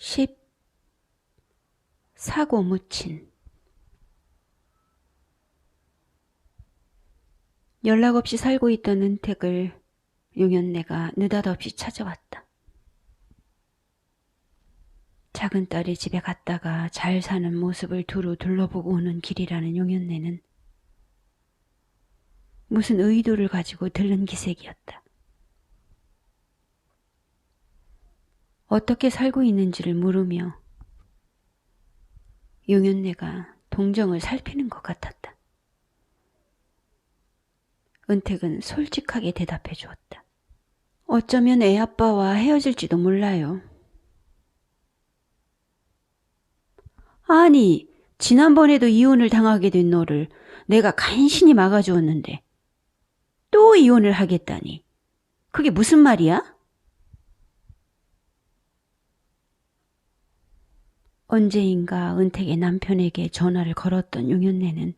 10. 사고 묻힌. 연락 없이 살고 있던 은택을 용연내가 느닷없이 찾아왔다. 작은 딸이 집에 갔다가 잘 사는 모습을 두루 둘러보고 오는 길이라는 용연내는 무슨 의도를 가지고 들른 기색이었다. 어떻게 살고 있는지를 물으며 용연내가 동정을 살피는 것 같았다. 은택은 솔직하게 대답해 주었다. 어쩌면 애 아빠와 헤어질지도 몰라요. 아니, 지난번에도 이혼을 당하게 된 너를 내가 간신히 막아주었는데 또 이혼을 하겠다니. 그게 무슨 말이야? 언제인가 은택의 남편에게 전화를 걸었던 용연내는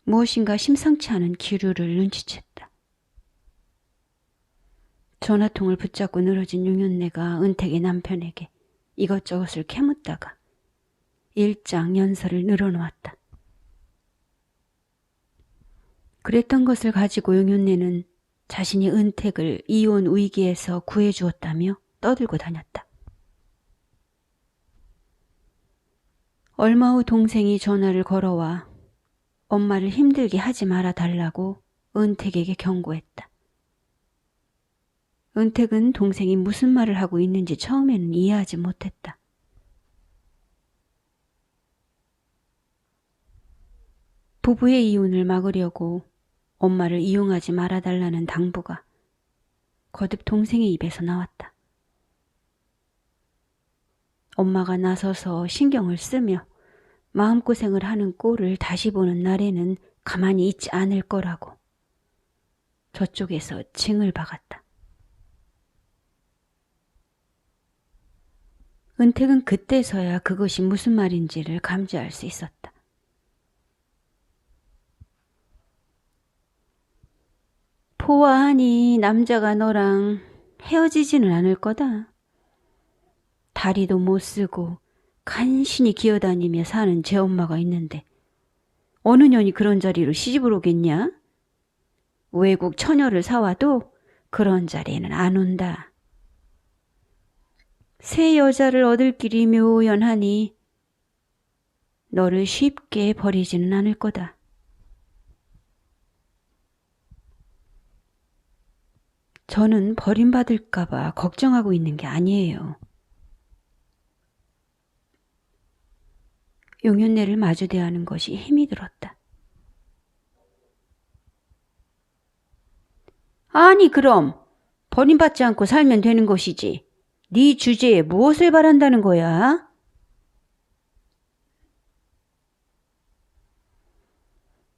무엇인가 심상치 않은 기류를 눈치챘다. 전화통을 붙잡고 늘어진 용연내가 은택의 남편에게 이것저것을 캐묻다가 일장연설을 늘어놓았다. 그랬던 것을 가지고 용연내는 자신이 은택을 이혼 위기에서 구해주었다며 떠들고 다녔다. 얼마 후 동생이 전화를 걸어와 엄마를 힘들게 하지 말아 달라고 은택에게 경고했다. 은택은 동생이 무슨 말을 하고 있는지 처음에는 이해하지 못했다. 부부의 이혼을 막으려고 엄마를 이용하지 말아달라는 당부가 거듭 동생의 입에서 나왔다. 엄마가 나서서 신경을 쓰며 마음고생을 하는 꼴을 다시 보는 날에는 가만히 있지 않을 거라고 저쪽에서 징을 박았다. 은택은 그때서야 그것이 무슨 말인지를 감지할 수 있었다. 보아하니 남자가 너랑 헤어지지는 않을 거다. 다리도 못 쓰고 간신히 기어다니며 사는 제 엄마가 있는데 어느 년이 그런 자리로 시집을 오겠냐? 외국 처녀를 사와도 그런 자리에는 안 온다. 새 여자를 얻을 길이 묘연하니 너를 쉽게 버리지는 않을 거다. 저는 버림받을까 봐 걱정하고 있는 게 아니에요. 용연내를 마주 대하는 것이 힘이 들었다. 아니 그럼 버림받지 않고 살면 되는 것이지. 네 주제에 무엇을 바란다는 거야?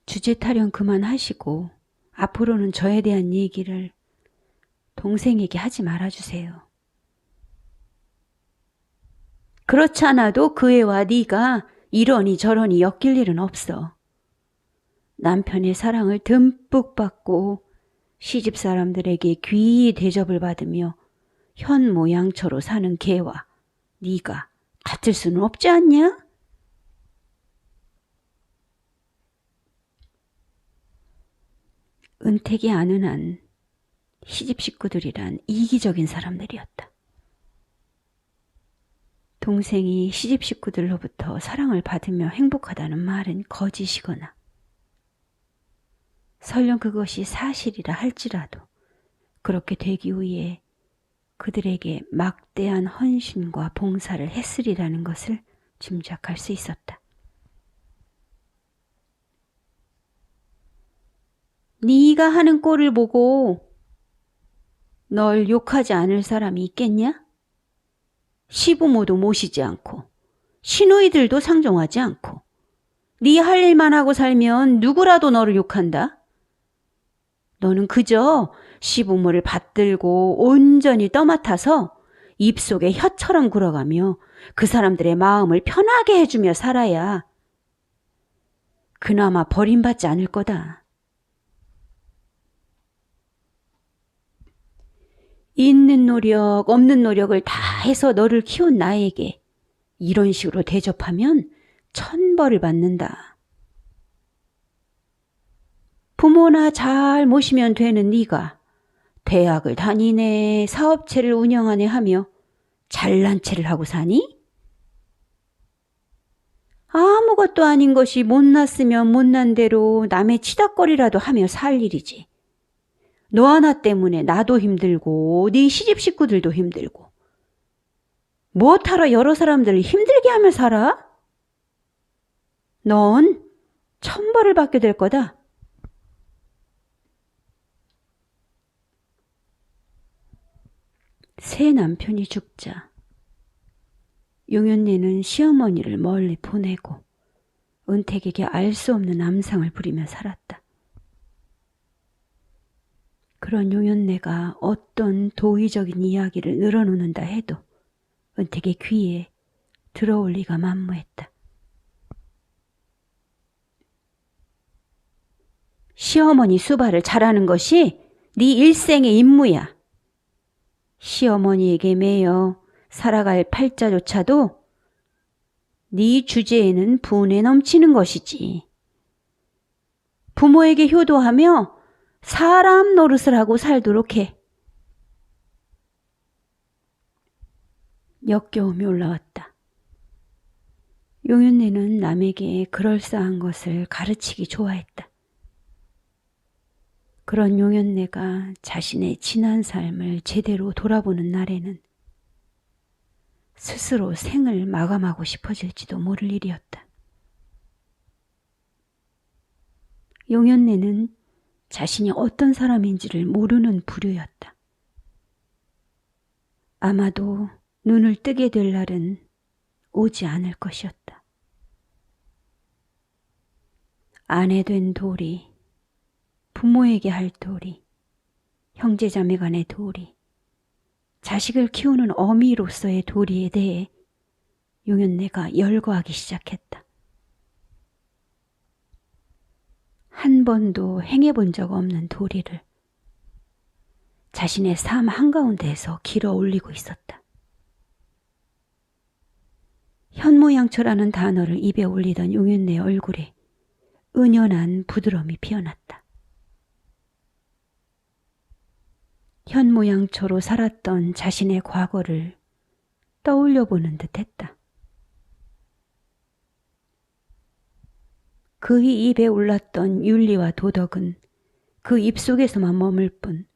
주제 타령 그만하시고 앞으로는 저에 대한 얘기를 동생에게 하지 말아주세요. 그렇지 않아도 그 애와 네가 이러니 저러니 엮일 일은 없어. 남편의 사랑을 듬뿍 받고 시집 사람들에게 귀히 대접을 받으며 현모양처로 사는 걔와 네가 같을 수는 없지 않냐? 은택이 아는 한 시집 식구들이란 이기적인 사람들이었다. 동생이 시집 식구들로부터 사랑을 받으며 행복하다는 말은 거짓이거나 설령 그것이 사실이라 할지라도 그렇게 되기 위해 그들에게 막대한 헌신과 봉사를 했으리라는 것을 짐작할 수 있었다. 네가 하는 꼴을 보고 널 욕하지 않을 사람이 있겠냐? 시부모도 모시지 않고 시누이들도 상종하지 않고 네 할 일만 하고 살면 누구라도 너를 욕한다. 너는 그저 시부모를 받들고 온전히 떠맡아서 입속에 혀처럼 굴어가며 그 사람들의 마음을 편하게 해주며 살아야 그나마 버림받지 않을 거다. 있는 노력 없는 노력을 다 해서 너를 키운 나에게 이런 식으로 대접하면 천벌을 받는다. 부모나 잘 모시면 되는 네가 대학을 다니네, 사업체를 운영하네 하며 잘난 체를 하고 사니? 아무것도 아닌 것이 못났으면 못난 대로 남의 치닥거리라도 하며 살 일이지. 너 하나 때문에 나도 힘들고 네 시집 식구들도 힘들고 무엇하러 여러 사람들을 힘들게 하며 살아? 넌 천벌을 받게 될 거다. 새 남편이 죽자 용연네는 시어머니를 멀리 보내고 은택에게 알 수 없는 암상을 부리며 살았다. 그런 용연네가 어떤 도의적인 이야기를 늘어놓는다 해도 은택의 귀에 들어올 리가 만무했다. 시어머니 수발을 잘하는 것이 네 일생의 임무야. 시어머니에게 매여 살아갈 팔자조차도 네 주제에는 분에 넘치는 것이지. 부모에게 효도하며 사람 노릇을 하고 살도록 해. 역겨움이 올라왔다. 용연네는 남에게 그럴싸한 것을 가르치기 좋아했다. 그런 용연네가 자신의 지난 삶을 제대로 돌아보는 날에는 스스로 생을 마감하고 싶어질지도 모를 일이었다. 용연네는 자신이 어떤 사람인지를 모르는 부류였다. 아마도 눈을 뜨게 될 날은 오지 않을 것이었다. 아내 된 도리, 부모에게 할 도리, 형제자매 간의 도리, 자식을 키우는 어미로서의 도리에 대해 용연네가 열거하기 시작했다. 한 번도 행해본 적 없는 도리를 자신의 삶 한가운데에서 길어 올리고 있었다. 현모양처라는 단어를 입에 올리던 용연네의 얼굴에 은연한 부드러움이 피어났다. 현모양처로 살았던 자신의 과거를 떠올려 보는 듯 했다. 그의 입에 올랐던 윤리와 도덕은 그 입속에서만 머물 뿐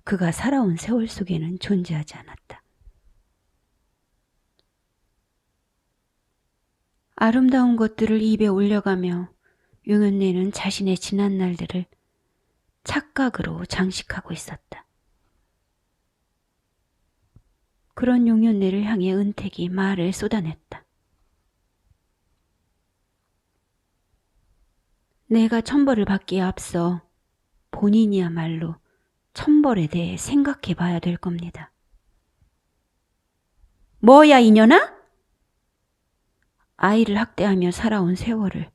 그가 살아온 세월 속에는 존재하지 않았다. 아름다운 것들을 입에 올려가며 용연네는 자신의 지난 날들을 착각으로 장식하고 있었다. 그런 용연네를 향해 은택이 말을 쏟아냈다. 내가 천벌을 받기에 앞서 본인이야말로 천벌에 대해 생각해 봐야 될 겁니다. 뭐야 이년아? 아이를 학대하며 살아온 세월을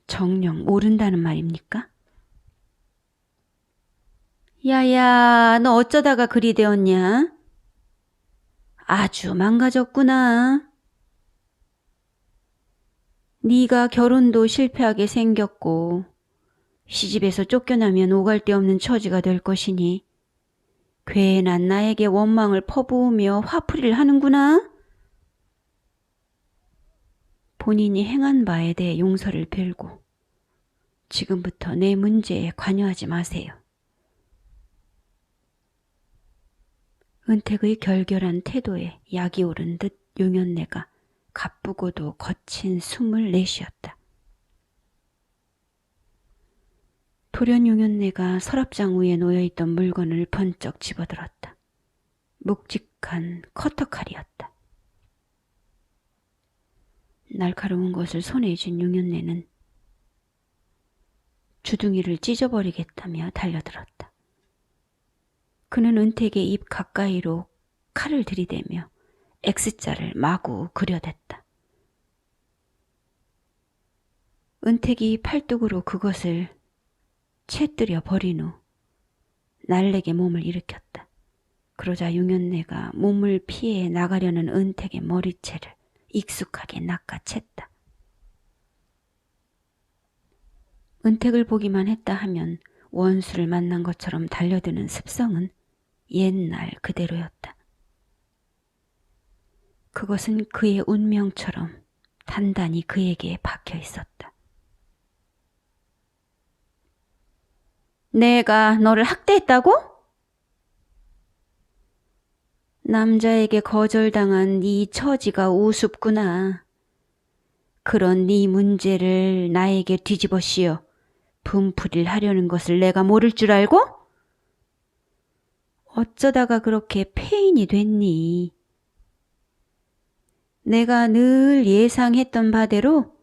정녕 모른다는 말입니까? 야야, 너 어쩌다가 그리 되었냐? 아주 망가졌구나. 네가 결혼도 실패하게 생겼고 시집에서 쫓겨나면 오갈 데 없는 처지가 될 것이니 괜한 나에게 원망을 퍼부으며 화풀이를 하는구나. 본인이 행한 바에 대해 용서를 빌고 지금부터 내 문제에 관여하지 마세요. 은택의 결결한 태도에 약이 오른 듯 용연네가 가쁘고도 거친 숨을 내쉬었다. 돌연 용연네가 서랍장 위에 놓여있던 물건을 번쩍 집어들었다. 묵직한 커터칼이었다. 날카로운 것을 손에 쥔 용연네는 주둥이를 찢어버리겠다며 달려들었다. 그는 은택의 입 가까이로 칼을 들이대며 X자를 마구 그려댔다. 은택이 팔뚝으로 그것을 채뜨려 버린 후 날래게 몸을 일으켰다. 그러자 용연내가 몸을 피해 나가려는 은택의 머리채를 익숙하게 낚아챘다. 은택을 보기만 했다 하면 원수를 만난 것처럼 달려드는 습성은 옛날 그대로였다. 그것은 그의 운명처럼 단단히 그에게 박혀 있었다. 내가 너를 학대했다고? 남자에게 거절당한 네 처지가 우습구나. 그런 네 문제를 나에게 뒤집어 씌워 분풀이를 하려는 것을 내가 모를 줄 알고? 어쩌다가 그렇게 폐인이 됐니? 내가 늘 예상했던 바대로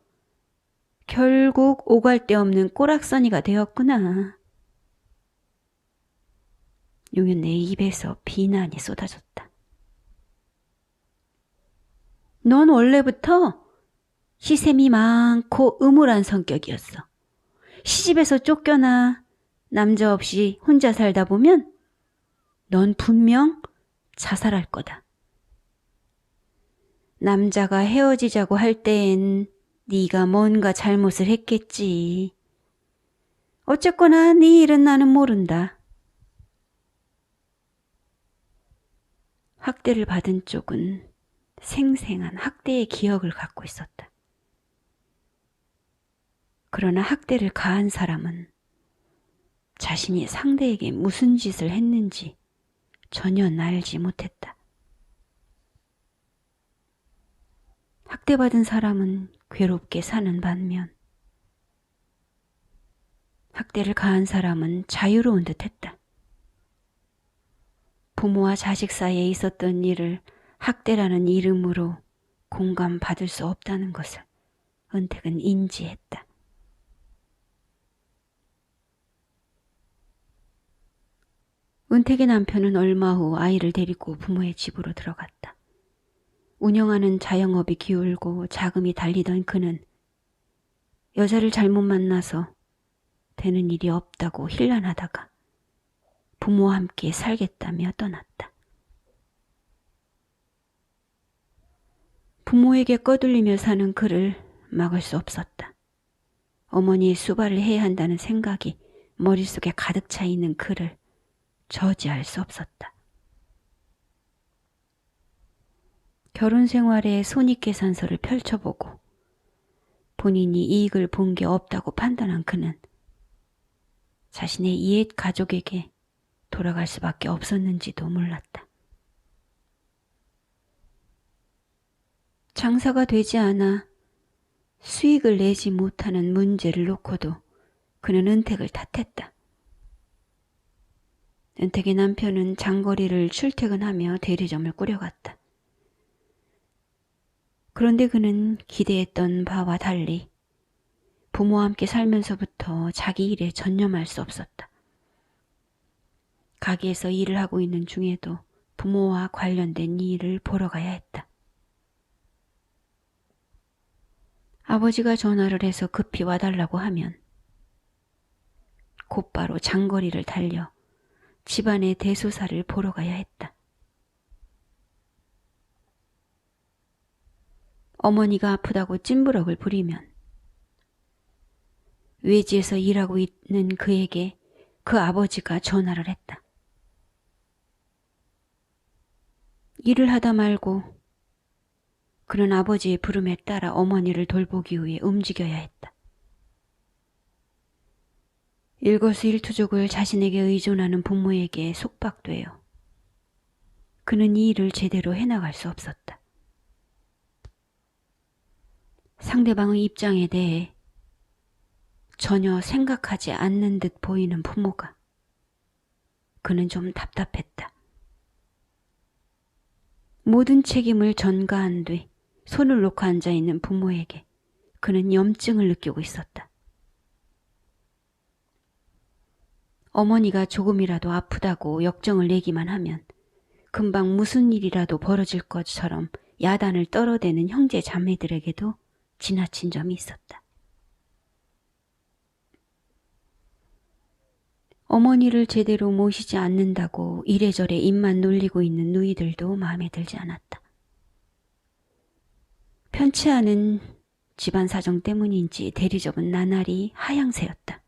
결국 오갈 데 없는 꼬락서니가 되었구나. 용연내의 입에서 비난이 쏟아졌다. 넌 원래부터 시샘이 많고 음울한 성격이었어. 시집에서 쫓겨나 남자 없이 혼자 살다 보면 넌 분명 자살할 거다. 남자가 헤어지자고 할 때엔 네가 뭔가 잘못을 했겠지. 어쨌거나 네 일은 나는 모른다. 학대를 받은 쪽은 생생한 학대의 기억을 갖고 있었다. 그러나 학대를 가한 사람은 자신이 상대에게 무슨 짓을 했는지 전혀 알지 못했다. 학대받은 사람은 괴롭게 사는 반면 학대를 가한 사람은 자유로운 듯했다. 부모와 자식 사이에 있었던 일을 학대라는 이름으로 공감받을 수 없다는 것을 은택은 인지했다. 은택의 남편은 얼마 후 아이를 데리고 부모의 집으로 들어갔다. 운영하는 자영업이 기울고 자금이 달리던 그는 여자를 잘못 만나서 되는 일이 없다고 hir난하다가 부모와 함께 살겠다며 떠났다. 부모에게 꺼들리며 사는 그를 막을 수 없었다. 어머니의 수발을 해야 한다는 생각이 머릿속에 가득 차 있는 그를 저지할 수 없었다. 결혼 생활의 손익계산서를 펼쳐보고 본인이 이익을 본 게 없다고 판단한 그는 자신의 옛 가족에게 돌아갈 수밖에 없었는지도 몰랐다. 장사가 되지 않아 수익을 내지 못하는 문제를 놓고도 그는 은택을 탓했다. 은택의 남편은 장거리를 출퇴근하며 대리점을 꾸려갔다. 그런데 그는 기대했던 바와 달리 부모와 함께 살면서부터 자기 일에 전념할 수 없었다. 가게에서 일을 하고 있는 중에도 부모와 관련된 일을 보러 가야 했다. 아버지가 전화를 해서 급히 와달라고 하면 곧바로 장거리를 달려 집안의 대소사를 보러 가야 했다. 어머니가 아프다고 찐부럭을 부리면 외지에서 일하고 있는 그에게 그 아버지가 전화를 했다. 일을 하다 말고 그는 아버지의 부름에 따라 어머니를 돌보기 위해 움직여야 했다. 일거수일투족을 자신에게 의존하는 부모에게 속박되어 그는 이 일을 제대로 해나갈 수 없었다. 상대방의 입장에 대해 전혀 생각하지 않는 듯 보이는 부모가 그는 좀 답답했다. 모든 책임을 전가한 뒤 손을 놓고 앉아있는 부모에게 그는 염증을 느끼고 있었다. 어머니가 조금이라도 아프다고 역정을 내기만 하면 금방 무슨 일이라도 벌어질 것처럼 야단을 떨어대는 형제 자매들에게도 지나친 점이 있었다. 어머니를 제대로 모시지 않는다고 이래저래 입만 놀리고 있는 누이들도 마음에 들지 않았다. 편치 않은 집안 사정 때문인지 대리점은 나날이 하향세였다.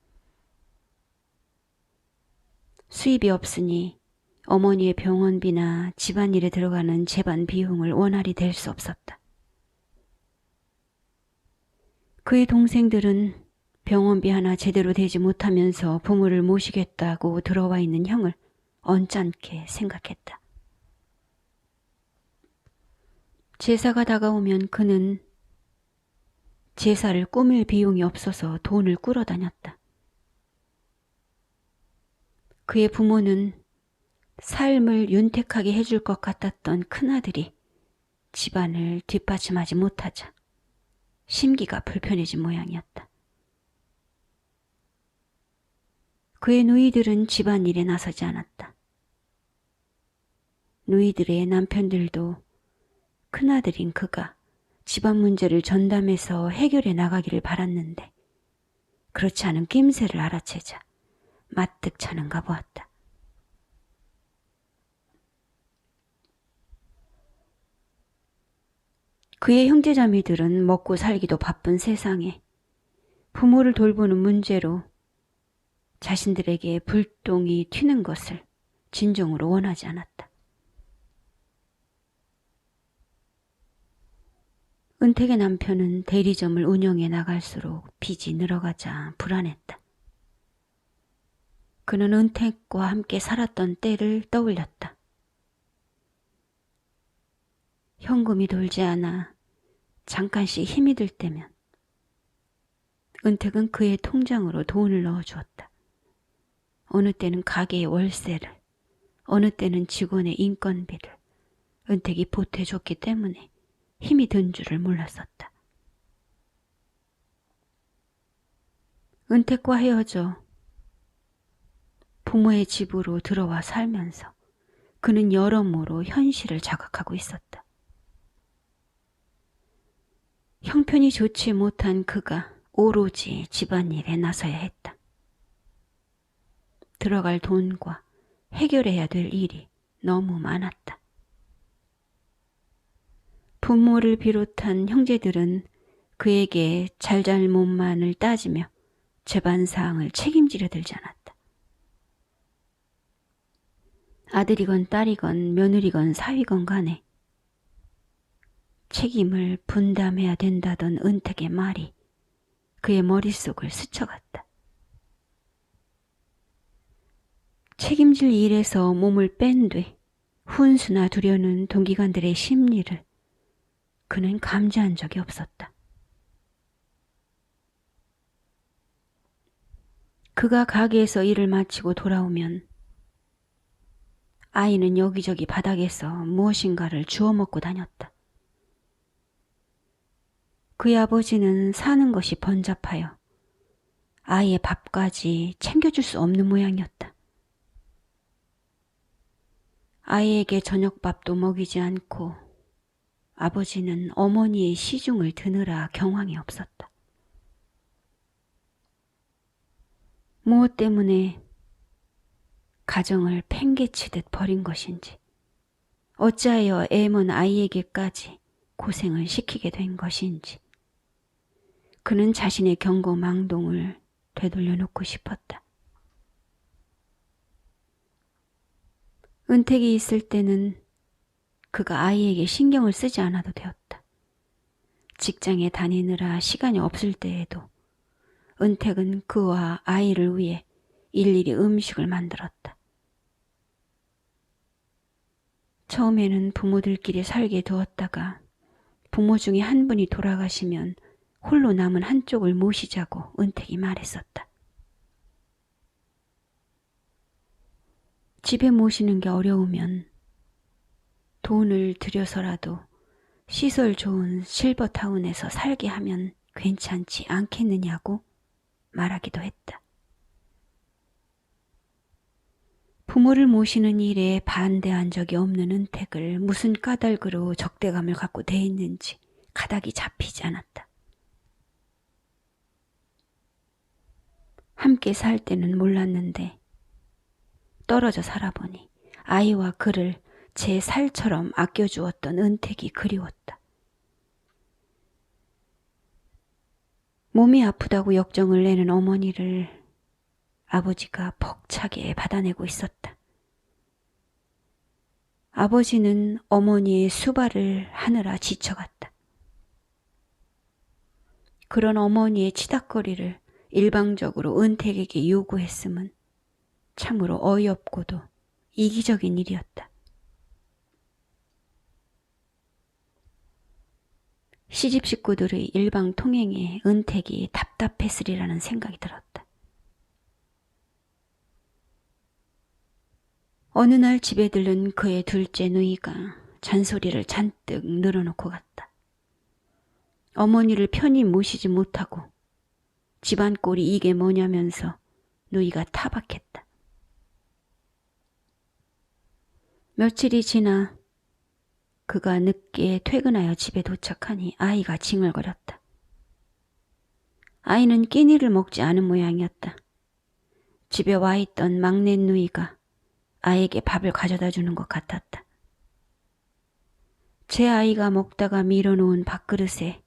수입이 없으니 어머니의 병원비나 집안일에 들어가는 재반 비용을 원활히 댈 수 없었다. 그의 동생들은 병원비 하나 제대로 대지 못하면서 부모를 모시겠다고 들어와 있는 형을 언짢게 생각했다. 제사가 다가오면 그는 제사를 꾸밀 비용이 없어서 돈을 꾸러 다녔다. 그의 부모는 삶을 윤택하게 해줄 것 같았던 큰아들이 집안을 뒷받침하지 못하자 심기가 불편해진 모양이었다. 그의 누이들은 집안일에 나서지 않았다. 누이들의 남편들도 큰아들인 그가 집안 문제를 전담해서 해결해 나가기를 바랐는데 그렇지 않은 낌새를 알아채자 마뜩 차는가 보았다. 그의 형제자매들은 먹고 살기도 바쁜 세상에 부모를 돌보는 문제로 자신들에게 불똥이 튀는 것을 진정으로 원하지 않았다. 은택의 남편은 대리점을 운영해 나갈수록 빚이 늘어가자 불안했다. 그는 은택과 함께 살았던 때를 떠올렸다. 현금이 돌지 않아 잠깐씩 힘이 들 때면 은택은 그의 통장으로 돈을 넣어주었다. 어느 때는 가게의 월세를, 어느 때는 직원의 인건비를 은택이 보태줬기 때문에 힘이 든 줄을 몰랐었다. 은택과 헤어져 부모의 집으로 들어와 살면서 그는 여러모로 현실을 자각하고 있었다. 형편이 좋지 못한 그가 오로지 집안일에 나서야 했다. 들어갈 돈과 해결해야 될 일이 너무 많았다. 부모를 비롯한 형제들은 그에게 잘잘못만을 따지며 재반사항을 책임지려 들지 않았다. 아들이건 딸이건 며느리건 사위건 간에 책임을 분담해야 된다던 은택의 말이 그의 머릿속을 스쳐갔다. 책임질 일에서 몸을 뺀 뒤 훈수나 두려는 동기관들의 심리를 그는 감지한 적이 없었다. 그가 가게에서 일을 마치고 돌아오면 아이는 여기저기 바닥에서 무엇인가를 주워 먹고 다녔다. 그의 아버지는 사는 것이 번잡하여 아이의 밥까지 챙겨줄 수 없는 모양이었다. 아이에게 저녁밥도 먹이지 않고 아버지는 어머니의 시중을 드느라 경황이 없었다. 무엇 때문에 가정을 팽개치듯 버린 것인지, 어찌하여 애먼 아이에게까지 고생을 시키게 된 것인지, 그는 자신의 경거망동을 되돌려놓고 싶었다. 은택이 있을 때는 그가 아이에게 신경을 쓰지 않아도 되었다. 직장에 다니느라 시간이 없을 때에도 은택은 그와 아이를 위해 일일이 음식을 만들었다. 처음에는 부모들끼리 살게 두었다가 부모 중에 한 분이 돌아가시면 홀로 남은 한쪽을 모시자고 은택이 말했었다. 집에 모시는 게 어려우면 돈을 들여서라도 시설 좋은 실버타운에서 살게 하면 괜찮지 않겠느냐고 말하기도 했다. 부모를 모시는 일에 반대한 적이 없는 은택을 무슨 까닭으로 적대감을 갖고 대했는지 가닥이 잡히지 않았다. 함께 살 때는 몰랐는데 떨어져 살아보니 아이와 그를 제 살처럼 아껴주었던 은택이 그리웠다. 몸이 아프다고 역정을 내는 어머니를 아버지가 벅차게 받아내고 있었다. 아버지는 어머니의 수발을 하느라 지쳐갔다. 그런 어머니의 치닥거리를 일방적으로 은택에게 요구했음은 참으로 어이없고도 이기적인 일이었다. 시집 식구들의 일방 통행에 은택이 답답했으리라는 생각이 들었다. 어느 날 집에 들른 그의 둘째 누이가 잔소리를 잔뜩 늘어놓고 갔다. 어머니를 편히 모시지 못하고 집안 꼴이 이게 뭐냐면서 누이가 타박했다. 며칠이 지나 그가 늦게 퇴근하여 집에 도착하니 아이가 징얼거렸다. 아이는 끼니를 먹지 않은 모양이었다. 집에 와 있던 막내 누이가 아이에게 밥을 가져다 주는 것 같았다. 제 아이가 먹다가 밀어놓은 밥그릇에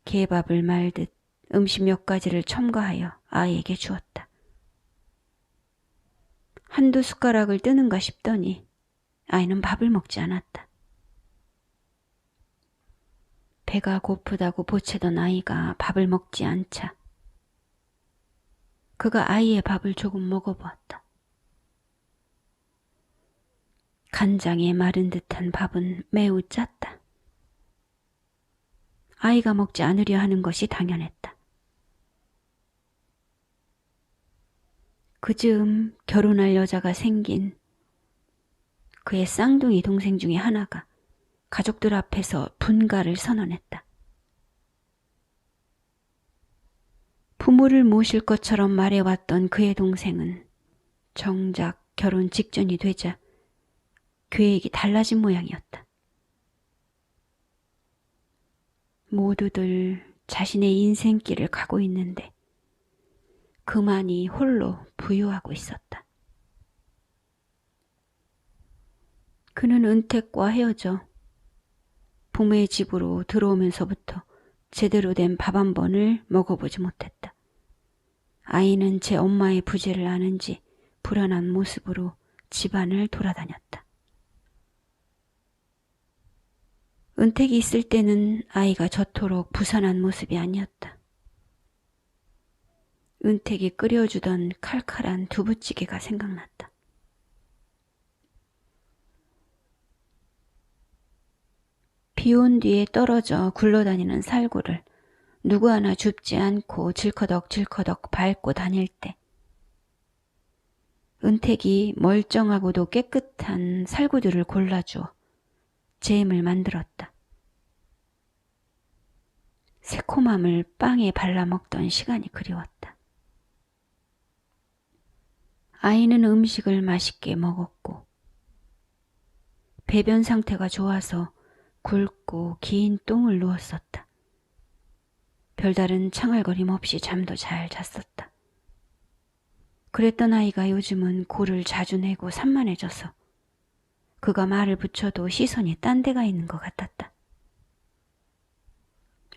개밥을 말듯 음식 몇 가지를 첨가하여 아이에게 주었다. 한두 숟가락을 뜨는가 싶더니 아이는 밥을 먹지 않았다. 배가 고프다고 보채던 아이가 밥을 먹지 않자 그가 아이의 밥을 조금 먹어보았다. 간장에 마른 듯한 밥은 매우 짰다. 아이가 먹지 않으려 하는 것이 당연했다. 그즈음 결혼할 여자가 생긴 그의 쌍둥이 동생 중에 하나가 가족들 앞에서 분가를 선언했다. 부모를 모실 것처럼 말해왔던 그의 동생은 정작 결혼 직전이 되자 계획이 달라진 모양이었다. 모두들 자신의 인생길을 가고 있는데 그만이 홀로 부유하고 있었다. 그는 은택과 헤어져 부모의 집으로 들어오면서부터 제대로 된 밥 한 번을 먹어보지 못했다. 아이는 제 엄마의 부재를 아는지 불안한 모습으로 집안을 돌아다녔다. 은택이 있을 때는 아이가 저토록 부산한 모습이 아니었다. 은택이 끓여주던 칼칼한 두부찌개가 생각났다. 비 온 뒤에 떨어져 굴러다니는 살구를 누구 하나 줍지 않고 질커덕질커덕 밟고 다닐 때 은택이 멀쩡하고도 깨끗한 살구들을 골라주어 잼을 만들었다. 새콤함을 빵에 발라 먹던 시간이 그리웠다. 아이는 음식을 맛있게 먹었고 배변 상태가 좋아서 굵고 긴 똥을 누웠었다. 별다른 창얼거림 없이 잠도 잘 잤었다. 그랬던 아이가 요즘은 골을 자주 내고 산만해져서 그가 말을 붙여도 시선이 딴 데가 있는 것 같았다.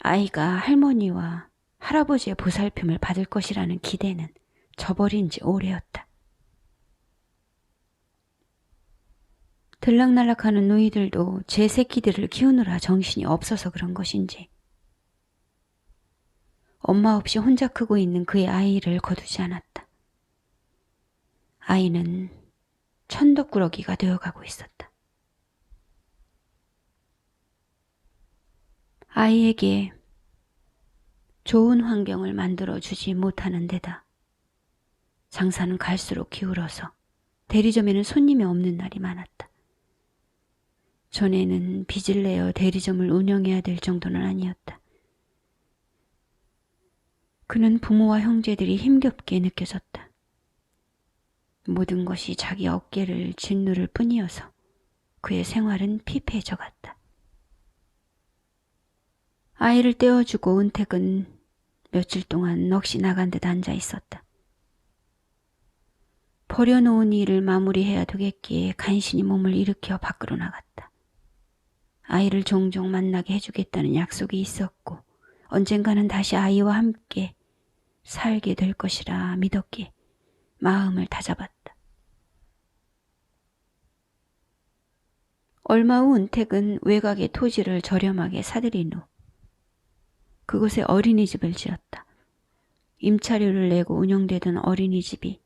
아이가 할머니와 할아버지의 보살핌을 받을 것이라는 기대는 저버린 지 오래였다. 들락날락하는 누이들도 제 새끼들을 키우느라 정신이 없어서 그런 것인지 엄마 없이 혼자 크고 있는 그의 아이를 거두지 않았다. 아이는 천덕꾸러기가 되어가고 있었다. 아이에게 좋은 환경을 만들어주지 못하는 데다 장사는 갈수록 기울어서 대리점에는 손님이 없는 날이 많았다. 전에는 빚을 내어 대리점을 운영해야 될 정도는 아니었다. 그는 부모와 형제들이 힘겹게 느껴졌다. 모든 것이 자기 어깨를 짓누를 뿐이어서 그의 생활은 피폐해져 갔다. 아이를 떼어주고 은택은 며칠 동안 넋이 나간 듯 앉아 있었다. 버려놓은 일을 마무리해야 되겠기에 간신히 몸을 일으켜 밖으로 나갔다. 아이를 종종 만나게 해주겠다는 약속이 있었고 언젠가는 다시 아이와 함께 살게 될 것이라 믿었기에 마음을 다잡았다. 얼마 후 은택은 외곽의 토지를 저렴하게 사들인 후 그곳에 어린이집을 지었다. 임차료를 내고 운영되던 어린이집이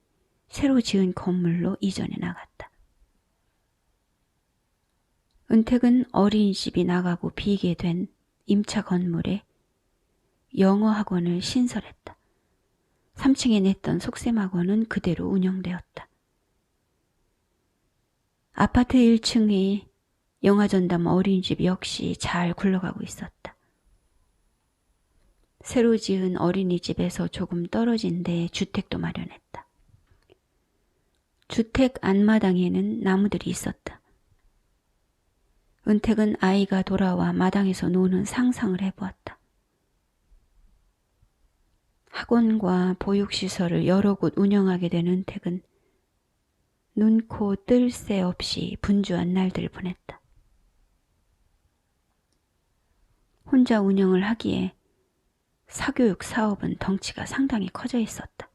새로 지은 건물로 이전해 나갔다. 은택은 어린이집이 나가고 비게 된 임차 건물에 영어 학원을 신설했다. 3층에 냈던 속셈학원은 그대로 운영되었다. 아파트 1층의 영화전담 어린이집 역시 잘 굴러가고 있었다. 새로 지은 어린이집에서 조금 떨어진 데에 주택도 마련했다. 주택 안마당에는 나무들이 있었다. 은택은 아이가 돌아와 마당에서 노는 상상을 해보았다. 학원과 보육시설을 여러 곳 운영하게 된 은택은 눈코 뜰 새 없이 분주한 날들을 보냈다. 혼자 운영을 하기에 사교육 사업은 덩치가 상당히 커져 있었다.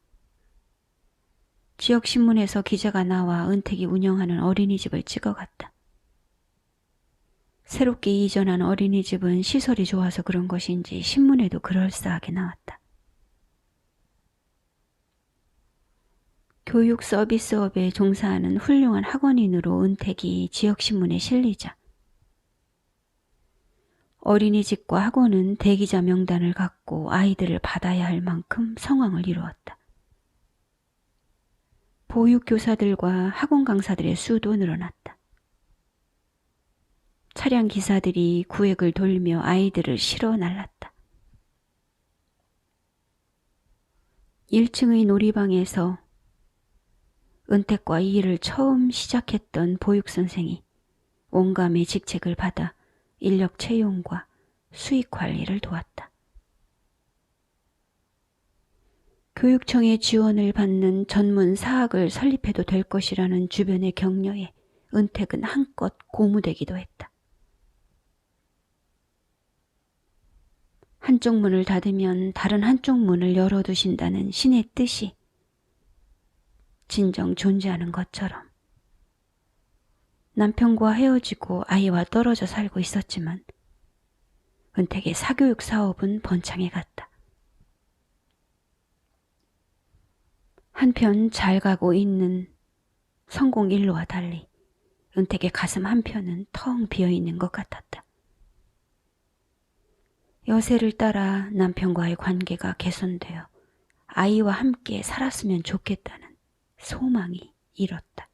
지역신문에서 기자가 나와 은택이 운영하는 어린이집을 찍어갔다. 새롭게 이전한 어린이집은 시설이 좋아서 그런 것인지 신문에도 그럴싸하게 나왔다. 교육 서비스업에 종사하는 훌륭한 학원인으로 은택이 지역신문에 실리자 어린이집과 학원은 대기자 명단을 갖고 아이들을 받아야 할 만큼 성황을 이루었다. 보육교사들과 학원 강사들의 수도 늘어났다. 차량 기사들이 구획을 돌며 아이들을 실어 날랐다. 1층의 놀이방에서 은택과 이 일을 처음 시작했던 보육선생이 원감의 직책을 받아 인력 채용과 수익 관리를 도왔다. 교육청의 지원을 받는 전문 사학을 설립해도 될 것이라는 주변의 격려에 은택은 한껏 고무되기도 했다. 한쪽 문을 닫으면 다른 한쪽 문을 열어두신다는 신의 뜻이 진정 존재하는 것처럼 남편과 헤어지고 아이와 떨어져 살고 있었지만 은택의 사교육 사업은 번창해 갔다. 한편 잘 가고 있는 성공 일로와 달리 은택의 가슴 한편은 텅 비어있는 것 같았다. 여세를 따라 남편과의 관계가 개선되어 아이와 함께 살았으면 좋겠다는 소망이 일었다.